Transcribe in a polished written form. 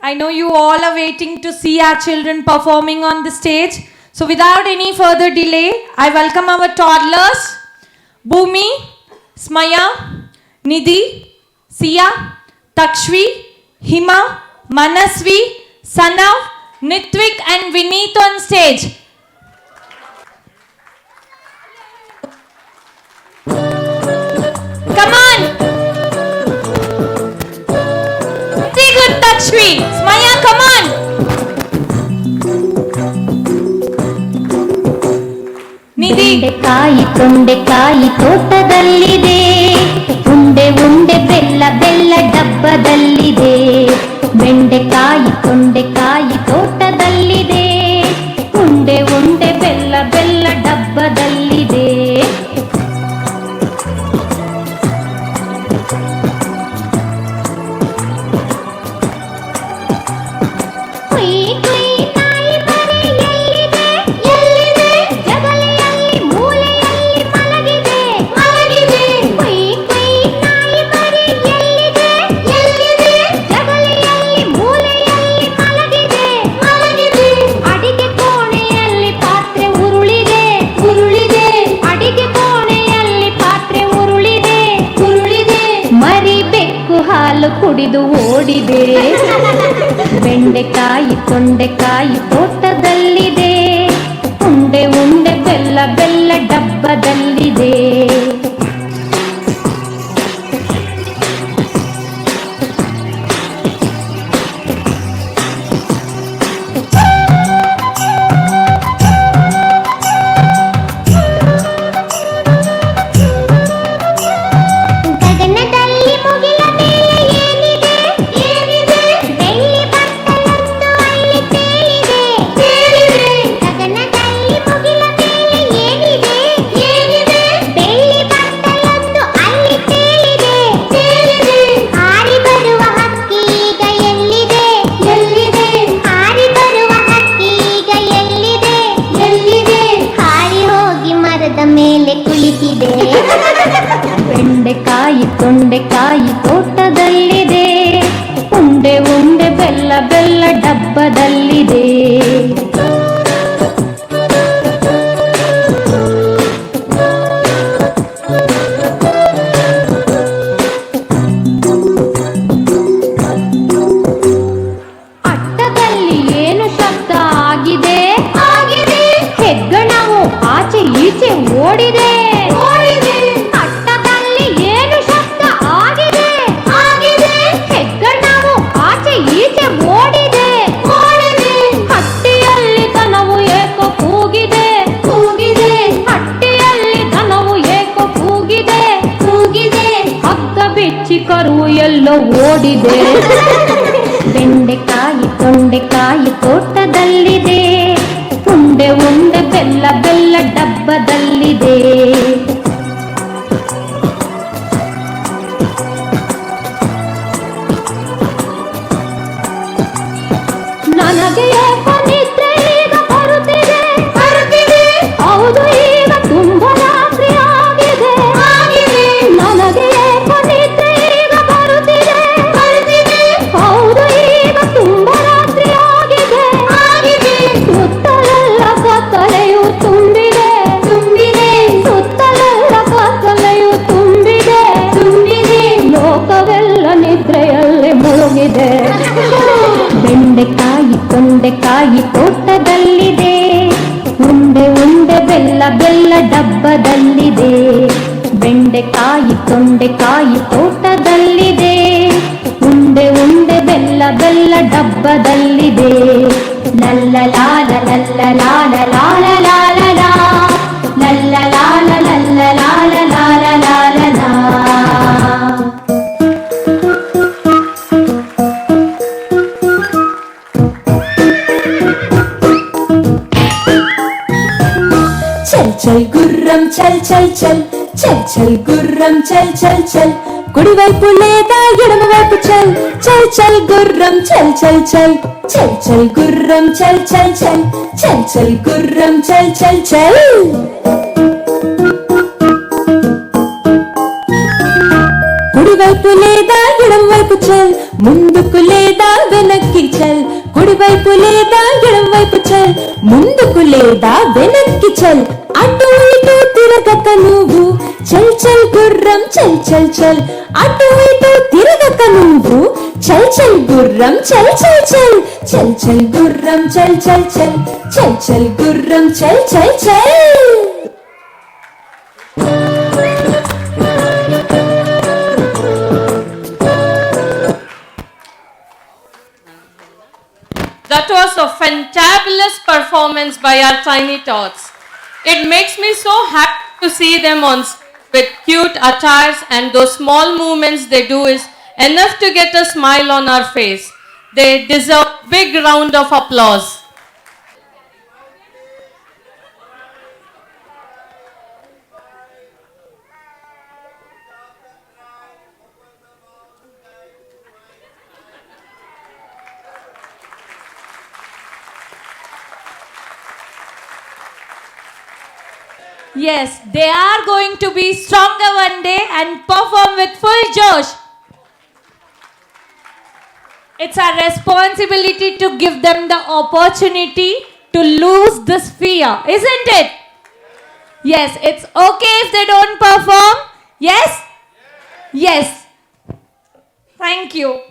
I know you all are waiting to see our children performing on the stage. So without any further delay, I welcome our toddlers, Bhumi, Smaya, Nidhi, Sia, Takshvi, Hima, Manasvi, Sanav, Nitvik and Vineet on stage. Come on! Say good, Takshvi. Smaya, come on! Nidhi. ತೊಂಡೆಕಾಯಿ ತೋಟದಲ್ಲಿದೆ, ಉಂಡೆ ಉಂಡೆ ಬೆಲ್ಲ ಬೆಲ್ಲ ಡಬ್ಬದಲ್ಲಿದೆ. ಬೆಂಡೆಕಾಯಿ ತೊಂಡೆಕಾಯಿ ತೋಟದಲ್ಲಿದೆ, ಉಂಡೆ ಉಂಡೆ ಬೆಲ್ಲ ಬೆಲ್ಲ ಡಬ್ಬದಲ್ಲಿದೆ. ಕುಡಿದು ಓಡಿದೆ. ಬೆಂಡೆಕಾಯಿ ತೊಂಡೆಕಾಯಿ ತೋಟದಲ್ಲಿದೆ, ಉಂಡೆ ಉಂಡೆ ಬೆಲ್ಲ ಬೆಲ್ಲ ಡಬ್ಬದಲ್ಲಿದೆ. ಮೇಲೆ ಕುಳಿತಿದೆ. ಬೆಂಡೆಕಾಯಿ ತೊಂಡೆಕಾಯಿ ತೋಟದಲ್ಲಿದೆ, ಉಂಡೆ ಉಂಡೆ ಬೆಲ್ಲ ಬೆಲ್ಲ ಡಬ್ಬದಲ್ಲಿದೆ. ಅಟ್ಟದಲ್ಲಿ ಏನು ಶಬ್ದ ಆಗಿದೆ? ಹೆಗ್ಗಣವು ಆಚೆ ಈಚೆ ಓಡಿದೆ. ಅಟ್ಟದಲ್ಲಿ ಏನು ಶಬ್ದ ಆಗಿದೆ? ಹೆಗ್ಗಣವು ಆಚೆ ಈಚೆ ಓಡಿದೆ. ಹಟ್ಟಿಯಲ್ಲಿ ದನವು ಏಕೋ ಕೂಗಿದೆ. ಹಟ್ಟಿಯಲ್ಲಿ ದನವು ಏಕೋ ಕೂಗಿದೆ. ಹಗ್ಗ ಬಿಚ್ಚಿ ಕರು ಎಲ್ಲೋ ಓಡಿದೆ. ಬೆಂಡೆಕಾಯಿ ತೊಂಡೆಕಾಯಿ ತೋಟದಲ್ಲಿದೆ, ಉಂಡೆ ಉಂಡೆ ಬೆಲ್ಲ ಬೆಲ್ಲ ಡಬ್ಬದಲ್ಲಿದೆ. ನನಗೆ ಏಕೋ ನಿದ್ರೆ ಈಗ ಬರುತ್ತಿದೆ. ಹೌದು, ಈಗ ತುಂಬ ರಾತ್ರಿ ಆಗಿದೆ. ನನಗೆ ಏಕೋ ನಿದ್ರೆ ಈಗ ಬರುತ್ತಿದೆ. ಹೌದು, ಈಗ ತುಂಬ ರಾತ್ರಿ ಆಗಿದೆ. ಸುತ್ತಲೆಲ್ಲ ಕತ್ತಲೆಯು ತುಂಬಿದೆ. ಸುತ್ತಲೆಲ್ಲ ಕತ್ತಲೆಯು ತುಂಬಿದೆ. ಲೋಕವೆಲ್ಲ ನಿದ್ರೆಯಲ್ಲಿ ಮುಳುಗಿದೆ. ಬೆಂಡೆಕಾಯಿ ತೊಂಡೆಕಾಯಿ ತೋಟದಲ್ಲಿದೆ, ಉಂಡೆ ಉಂಡೆ ಬೆಲ್ಲ ಬೆಲ್ಲ ಡಬ್ಬದಲ್ಲಿದೆ. ಬೆಂಡೆಕಾಯಿ ತೊಂಡೆಕಾಯಿ ತೋಟದಲ್ಲಿದೆ, ಉಂಡೆ ಉಂಡೆ ಬೆಲ್ಲ ಬೆಲ್ಲ ಡಬ್ಬದಲ್ಲಿದೆ. ಲಲ್ಲ ಲಾಲ ಲಲ್ಲ ಲಾಲ ಲಾಲ ಲಾಲ ಲಾ, ಲಲ್ಲ ಲಾಲ ಲಲ್ಲ ಲಾಲ ಲಾಲ ಲಾಲ ಲಾ. చల్ చల్ గుర్రం చల్ చల్ చల్, చల్ చల్ గుర్రం చల్ చల్ చల్. కుడివైపు లేదా ఎడమవైపు చల్, చల్ చల్ గుర్రం చల్ చల్ చల్. చల్ చల్ గుర్రం చల్ చల్ చల్, చల్ చల్ గుర్రం చల్ చల్ చల్. కుడివైపు లేదా ఎడమవైపు చల్, ముందుకు లేదా వెనక్కి చల్ కుడివైపు లేదా ఎడమవైపు చల్ ముందుకు లేదా వెనక్కి చల్ అటు ఇటు తిరగక నువ్వు చల్ చల్ గుర్రం చల్ చల్ చల్ అటు ఇటు తిరగక నువ్వు చల్ చల్ గుర్రం చల్ చల్ చల్ చల్ చల్ గుర్రం చల్ చల్ చల్ చల్ చల్ గుర్రం చల్ చల్ చల్ That was a fantabulous performance by our tiny tots. It makes me so happy to see them on with cute attires, and those small movements they do is enough to get a smile on our face. They deserve a big round of applause. Yes, they are going to be stronger one day and perform with full josh. It's our responsibility to give them the opportunity to lose this fear, isn't it? Yes, it's okay if they don't perform. Yes? Yes. Thank you.